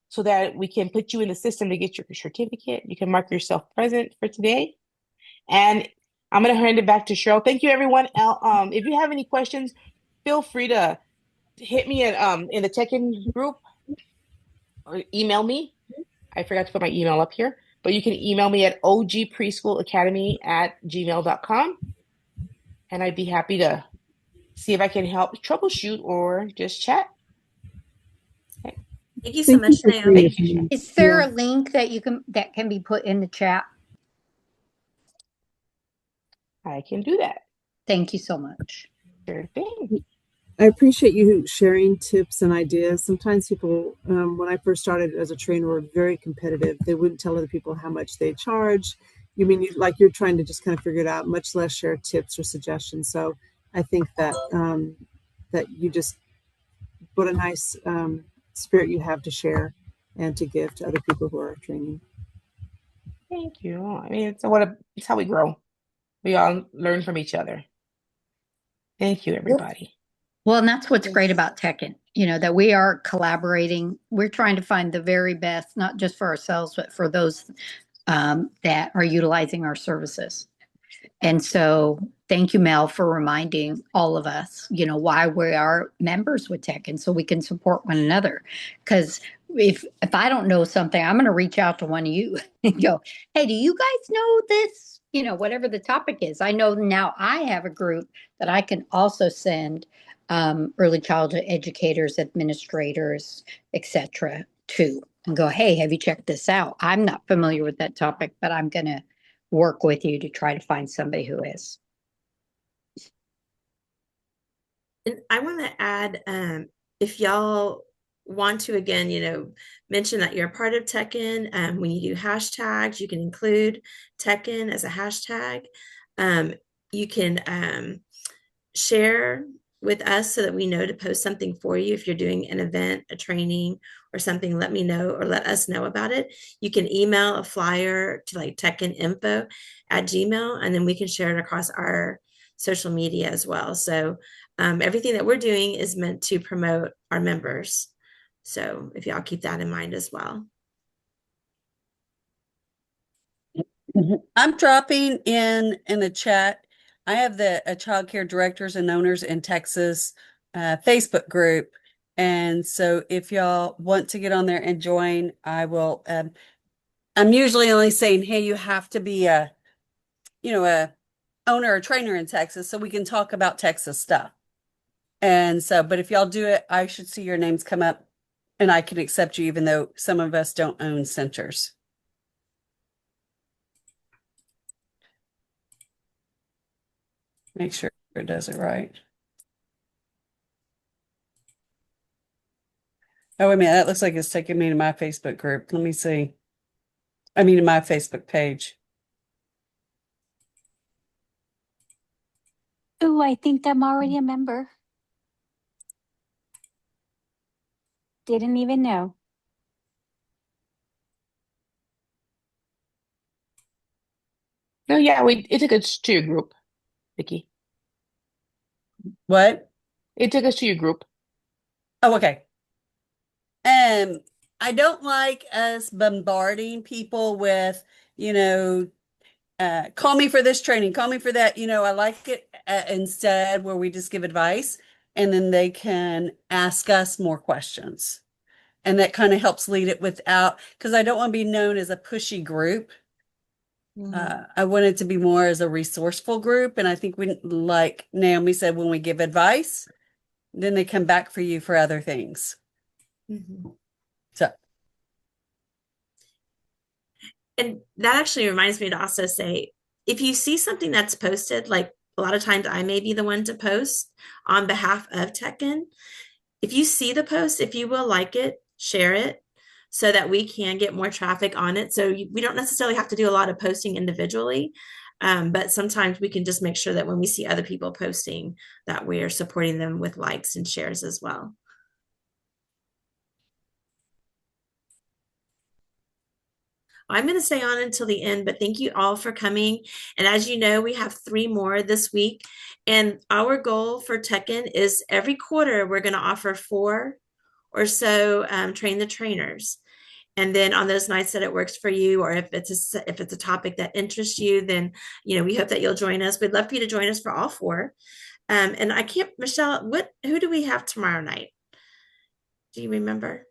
[SPEAKER 1] so that we can put you in the system to get your certificate. You can mark yourself present for today. And I'm going to hand it back to Cheryl. Thank you, everyone. If you have any questions, feel free to hit me in the check-in group or email me. I forgot to put my email up here, but you can email me at ogpreschoolacademy@gmail.com. And I'd be happy to see if I can help troubleshoot or just chat. Okay.
[SPEAKER 3] Thank you so much, Naomi.
[SPEAKER 4] Is there a link that can be put in the chat?
[SPEAKER 1] I can do that.
[SPEAKER 4] Thank you so much.
[SPEAKER 1] Sure thing.
[SPEAKER 8] I appreciate you sharing tips and ideas. Sometimes people, when I first started as a trainer, were very competitive. They wouldn't tell other people how much they charge. You're trying to just kind of figure it out, much less share tips or suggestions. So I think that that you just, what a nice spirit you have to share and to give to other people who are training.
[SPEAKER 1] Thank you. I mean, it's how we grow. We all learn from each other. Thank you, everybody.
[SPEAKER 4] Well, and that's what's great about Tekken, that we are collaborating. We're trying to find the very best, not just for ourselves, but for those that are utilizing our services. And so thank you, Mel, for reminding all of us, why we are members with Tekken so we can support one another. Because if I don't know something, I'm going to reach out to one of you and go, hey, do you guys know this? Whatever the topic is. I know now I have a group that I can also send early childhood educators, administrators, etc. to and go, hey, have you checked this out? I'm not familiar with that topic, but I'm going to work with you to try to find somebody who is.
[SPEAKER 3] And I want to add, if y'all want to, again, mention that you're a part of Tekken. When you do hashtags, you can include Tekken as a hashtag. You can share with us so that we know to post something for you. If you're doing an event, a training, or something, let me know or let us know about it. You can email a flyer to tekkeninfo@gmail, and then we can share it across our social media as well. So everything that we're doing is meant to promote our members. So if y'all keep that in mind as well.
[SPEAKER 5] I'm dropping in the chat. I have a child care directors and owners in Texas Facebook group. And so if y'all want to get on there and join, I will. I'm usually only saying, hey, you have to be a owner or trainer in Texas so we can talk about Texas stuff. And so, but if y'all do it, I should see your names come up and I can accept you, even though some of us don't own centers. Make sure it does it right. Oh, wait a minute. That looks like it's taking me to my Facebook group. Let me see. I mean, to my Facebook page.
[SPEAKER 7] Oh, I think I'm already a member. Didn't even know.
[SPEAKER 1] No, yeah, it took us to your group, Vicki.
[SPEAKER 5] What?
[SPEAKER 1] It took us to your group.
[SPEAKER 5] Oh, okay. I don't like us bombarding people with, call me for this training, call me for that. I like it instead where we just give advice and then they can ask us more questions. And that kind of helps lead it without, because I don't want to be known as a pushy group. I want it to be more as a resourceful group. And I think like Naomi said, when we give advice, then they come back for you for other things.
[SPEAKER 3] Mhm.
[SPEAKER 5] So,
[SPEAKER 3] And that actually reminds me to also say, if you see something that's posted, like a lot of times I may be the one to post on behalf of TechN. If you see the post, if you will like it, share it so that we can get more traffic on it. So we don't necessarily have to do a lot of posting individually, but sometimes we can just make sure that when we see other people posting that we are supporting them with likes and shares as well. I'm going to stay on until the end, but thank you all for coming. And as you know, we have 3 more this week. And our goal for TechN is every quarter, we're going to offer 4 or so train the trainers. And then on those nights that it works for you, or if it's a topic that interests you, then we hope that you'll join us. We'd love for you to join us for all 4. And I can't, Michelle, who do we have tomorrow night? Do you remember?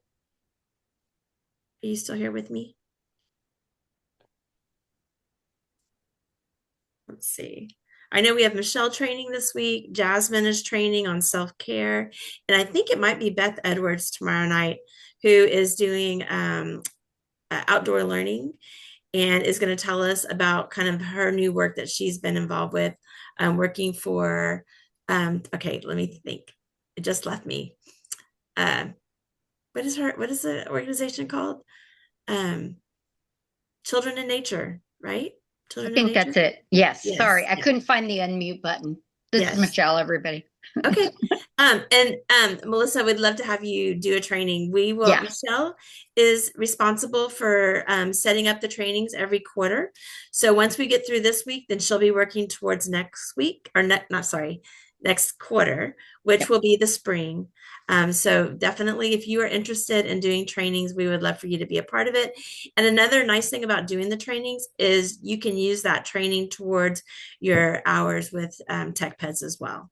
[SPEAKER 3] Are you still here with me? Let's see. I know we have Michelle training this week. Jasmine is training on self-care. And I think it might be Beth Edwards tomorrow night, who is doing outdoor learning and is going to tell us about kind of her new work that she's been involved with, working for, okay, let me think. It just left me. What is the organization called? Children in Nature, right?
[SPEAKER 4] I
[SPEAKER 3] Children in
[SPEAKER 4] think
[SPEAKER 3] Nature.
[SPEAKER 4] that's it. Yes.
[SPEAKER 3] Yes.
[SPEAKER 4] Sorry, I couldn't find the unmute button. This
[SPEAKER 3] Yes.
[SPEAKER 4] is Michelle, everybody.
[SPEAKER 3] Okay. And Melissa, would love to have you do a training. We will.
[SPEAKER 4] Yeah.
[SPEAKER 3] Michelle is responsible for setting up the trainings every quarter. So once we get through this week, then she'll be working towards next week, or next quarter, which will be the spring. So definitely, if you are interested in doing trainings, we would love for you to be a part of it. And another nice thing about doing the trainings is you can use that training towards your hours with TechPeds as well.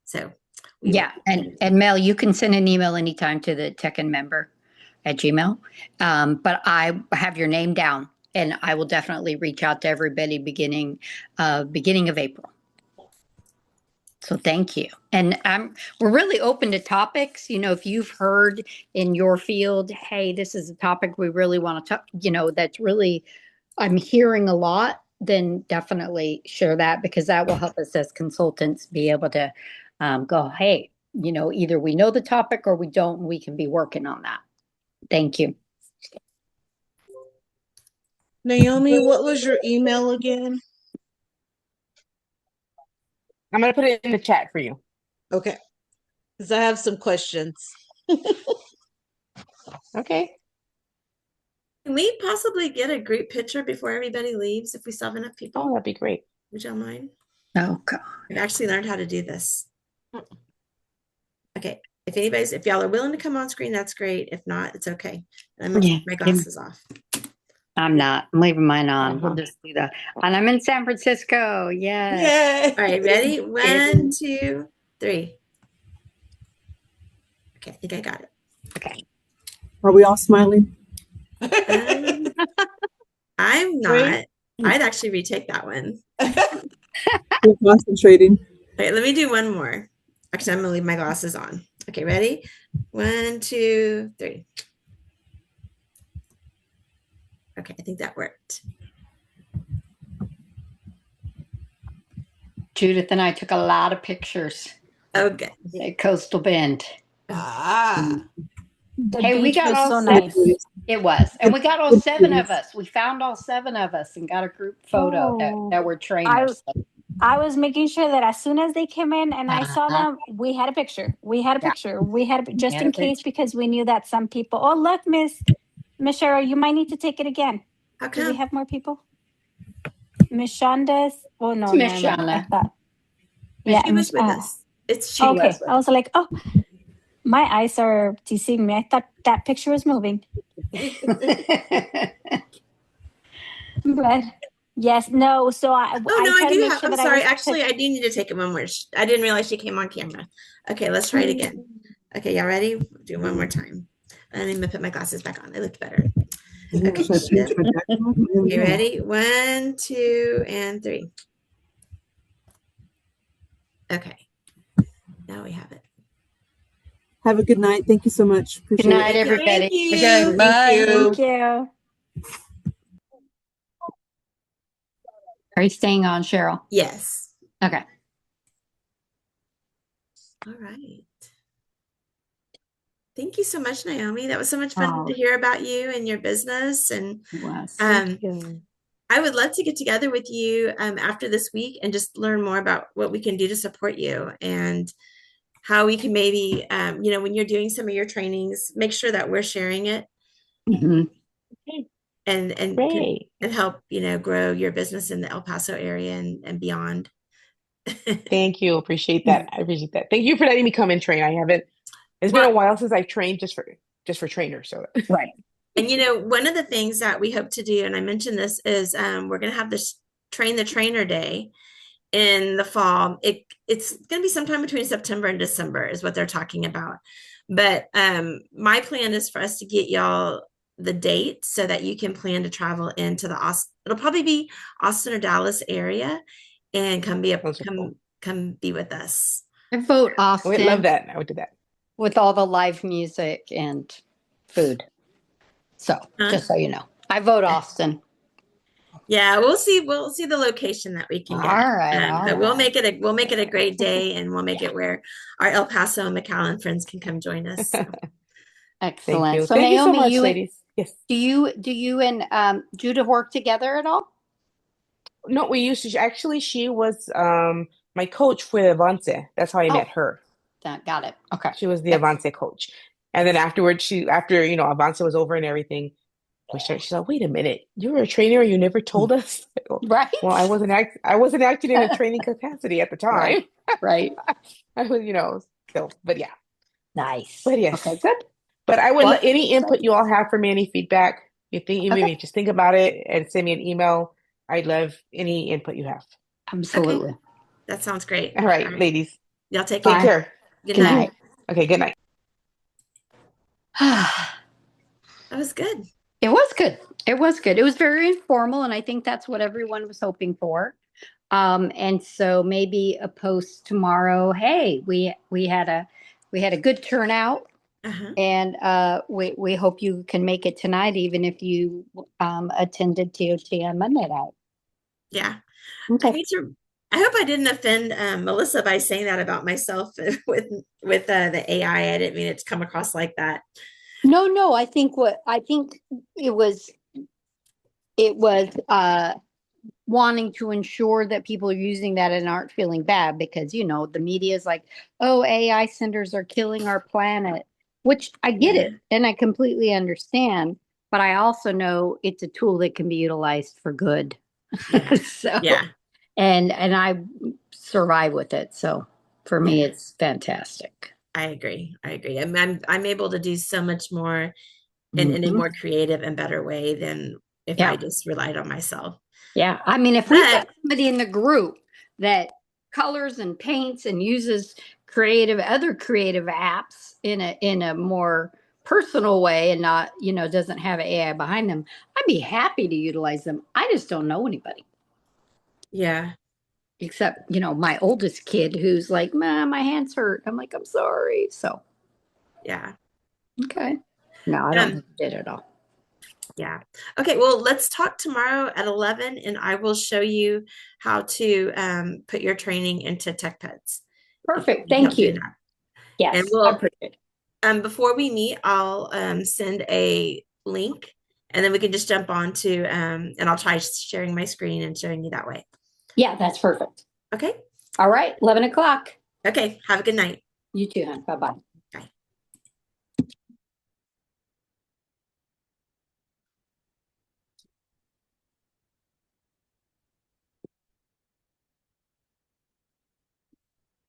[SPEAKER 3] So
[SPEAKER 4] yeah, and Mel, you can send an email anytime to the TechN member at Gmail. But I have your name down, and I will definitely reach out to everybody beginning of April. So thank you. And we're really open to topics. If you've heard in your field, hey, this is a topic we really want to talk, that's really, I'm hearing a lot, then definitely share that, because that will help us as consultants be able to go, hey, either we know the topic or we don't, and we can be working on that. Thank you.
[SPEAKER 2] Naomi, what was your email again?
[SPEAKER 1] I'm going to put it in the chat for you.
[SPEAKER 2] Okay. Because I have some questions.
[SPEAKER 1] Okay.
[SPEAKER 3] Can we possibly get a group picture before everybody leaves if we still have enough people?
[SPEAKER 1] Oh, that'd be great.
[SPEAKER 3] Would y'all mind?
[SPEAKER 4] Oh, God.
[SPEAKER 3] I've actually learned how to do this. Okay. If y'all are willing to come on screen, that's great. If not, it's okay. I'm going to take my glasses off.
[SPEAKER 4] I'm not. I'm leaving mine on. We'll just do that. And I'm in San Francisco. Yes.
[SPEAKER 3] All right. Ready? 1, 2, 3. Okay. I think I got it.
[SPEAKER 4] Okay.
[SPEAKER 8] Are we all smiling?
[SPEAKER 3] I'm not. I'd actually retake that one.
[SPEAKER 8] We're concentrating.
[SPEAKER 3] Okay, let me do one more. Actually, I'm gonna leave my glasses on. Okay, ready? 1, 2, 3. Okay, I think that worked.
[SPEAKER 4] Judith and I took a lot of pictures.
[SPEAKER 3] Okay.
[SPEAKER 4] At Coastal Bend.
[SPEAKER 7] The
[SPEAKER 4] Hey, we
[SPEAKER 7] beach
[SPEAKER 4] got
[SPEAKER 7] was
[SPEAKER 4] all
[SPEAKER 7] so
[SPEAKER 4] 7.
[SPEAKER 7] nice.
[SPEAKER 4] It was. And we got all 7 of us. We found all 7 of us and got a group photo that were trainers.
[SPEAKER 7] I was making sure that as soon as they came in and I saw them, we had a picture. Just in case, because we knew that some people, oh, look, Miss Cheryl, you might need to take it again.
[SPEAKER 3] How come?
[SPEAKER 7] Do we have more people? Miss Shonda's. Oh, no,
[SPEAKER 4] Miss
[SPEAKER 7] never mind. I
[SPEAKER 4] Shonda.
[SPEAKER 7] thought.
[SPEAKER 3] She was with us. She
[SPEAKER 7] okay.
[SPEAKER 3] was with
[SPEAKER 7] I was like, oh, my eyes are deceiving me. I thought that picture was moving. But yes, no. So I
[SPEAKER 3] do have. I'm sorry. Actually, I do need to take it one more. I didn't realize she came on camera. Okay, let's try it again. Okay, y'all ready? Do one more time. I'm gonna put my glasses back on. They look better. Okay, you ready? 1, 2, and 3. Okay. Now we have it.
[SPEAKER 8] Have a good night. Thank you so much.
[SPEAKER 4] Good
[SPEAKER 8] Appreciate
[SPEAKER 4] night,
[SPEAKER 8] it.
[SPEAKER 4] everybody.
[SPEAKER 3] Thank you.
[SPEAKER 5] Okay,
[SPEAKER 6] Thank
[SPEAKER 5] bye.
[SPEAKER 6] you.
[SPEAKER 7] Thank you.
[SPEAKER 4] Are you staying on, Cheryl?
[SPEAKER 3] Yes.
[SPEAKER 4] Okay.
[SPEAKER 3] All right. Thank you so much, Naomi. That was so much fun
[SPEAKER 4] Oh,
[SPEAKER 3] to hear about you and your business. And
[SPEAKER 4] was.
[SPEAKER 3] um,
[SPEAKER 1] Yeah.
[SPEAKER 3] I would love to get together with you after this week and just learn more about what we can do to support you and how we can maybe, when you're doing some of your trainings, make sure that we're sharing it
[SPEAKER 4] Mhm.
[SPEAKER 3] and
[SPEAKER 1] Great.
[SPEAKER 3] help, grow your business in the El Paso area and beyond.
[SPEAKER 1] Thank you. Appreciate that. I appreciate that. Thank you for letting me come and train. It's been a while since I've trained just for trainers. So
[SPEAKER 4] Right.
[SPEAKER 3] And one of the things that we hope to do, and I mentioned this, is we're going to have this Train the Trainer Day in the fall. It's going to be sometime between September and December is what they're talking about. But my plan is for us to get y'all the date so that you can plan to travel into the Austin. It'll probably be Austin or Dallas area, and come
[SPEAKER 1] those are cool.
[SPEAKER 3] be with us.
[SPEAKER 4] I vote
[SPEAKER 1] I would love
[SPEAKER 4] Austin
[SPEAKER 1] that. I would do that.
[SPEAKER 4] with all the live music and food. So
[SPEAKER 3] Huh?
[SPEAKER 4] just so you know, I vote Austin.
[SPEAKER 3] Yeah, we'll see. We'll see the location that we can get.
[SPEAKER 4] All right. All
[SPEAKER 3] But we'll
[SPEAKER 4] right.
[SPEAKER 3] make it a great day, and we'll make it where our El Paso and McAllen friends can come join us. So.
[SPEAKER 1] Thank
[SPEAKER 4] Excellent.
[SPEAKER 1] you.
[SPEAKER 4] So
[SPEAKER 1] Thank you so
[SPEAKER 4] Naomi,
[SPEAKER 1] much, ladies. Yes.
[SPEAKER 4] do you and Judah work together at all?
[SPEAKER 1] No, we used to actually, she was my coach for Avance. That's how I met
[SPEAKER 4] Oh,
[SPEAKER 1] her.
[SPEAKER 4] got it. Okay.
[SPEAKER 1] She was the
[SPEAKER 4] Yes.
[SPEAKER 1] Avance coach. And then afterwards, after Avance was over and everything, she's like, wait a minute, you were a trainer, you never told us?
[SPEAKER 4] Right.
[SPEAKER 1] Well, I wasn't acting in a training capacity at the time.
[SPEAKER 4] Right. Right.
[SPEAKER 1] I was, so, but yeah.
[SPEAKER 4] Nice.
[SPEAKER 1] But yes.
[SPEAKER 4] Okay, good.
[SPEAKER 1] But I would
[SPEAKER 4] Well,
[SPEAKER 1] let any input you all have from me, any feedback,
[SPEAKER 4] Okay.
[SPEAKER 1] just think about it and send me an email. I'd love any input you have.
[SPEAKER 4] Absolutely.
[SPEAKER 3] Okay, that sounds great.
[SPEAKER 1] All right, ladies.
[SPEAKER 3] Y'all take
[SPEAKER 1] Take
[SPEAKER 3] care.
[SPEAKER 1] care.
[SPEAKER 3] Good
[SPEAKER 4] Good
[SPEAKER 3] night.
[SPEAKER 4] night.
[SPEAKER 1] Okay, good night.
[SPEAKER 3] That was good.
[SPEAKER 4] It was good. It was good. It was very informal, and I think that's what everyone was hoping for. And so maybe a post tomorrow. Hey, we had a good turnout,
[SPEAKER 3] Uh-huh.
[SPEAKER 4] and we hope you can make it tonight, even if you attended TOT on Monday night.
[SPEAKER 3] Yeah.
[SPEAKER 4] Okay.
[SPEAKER 3] I hope I didn't offend Melissa by saying that about myself with the AI. I didn't mean it to come across like that.
[SPEAKER 4] No. I think it was wanting to ensure that people are using that and aren't feeling bad because the media is like, oh, AI centers are killing our planet, which I get it and I completely understand, but I also know it's a tool that can be utilized for good.
[SPEAKER 3] Yeah.
[SPEAKER 4] So
[SPEAKER 3] Yeah.
[SPEAKER 4] and I survive with it. So for me,
[SPEAKER 3] Yeah.
[SPEAKER 4] it's fantastic.
[SPEAKER 3] I agree. I'm able to do so much more in a more creative and better way than if I just relied on myself.
[SPEAKER 4] Yeah. I mean, if we've got somebody in the group that colors and paints and uses other creative apps in a more personal way and not, doesn't have AI behind them, I'd be happy to utilize them. I just don't know anybody.
[SPEAKER 3] Yeah.
[SPEAKER 4] Except, my oldest kid who's like, my hands hurt. I'm like, I'm sorry. So,
[SPEAKER 3] yeah.
[SPEAKER 4] Okay. No, I don't think you did at all.
[SPEAKER 3] Yeah. Okay. Well, let's talk tomorrow at 11, and I will show you how to put your training into TechPeds.
[SPEAKER 4] Perfect. Thank you. Yes,
[SPEAKER 3] And
[SPEAKER 4] I appreciate it.
[SPEAKER 3] Before we meet, I'll send a link, and then we can just jump on to and I'll try sharing my screen and showing you that way.
[SPEAKER 4] Yeah, that's perfect.
[SPEAKER 3] Okay.
[SPEAKER 4] All right. 11 o'clock.
[SPEAKER 3] Okay. Have a good night.
[SPEAKER 4] You too, hon. Bye-bye.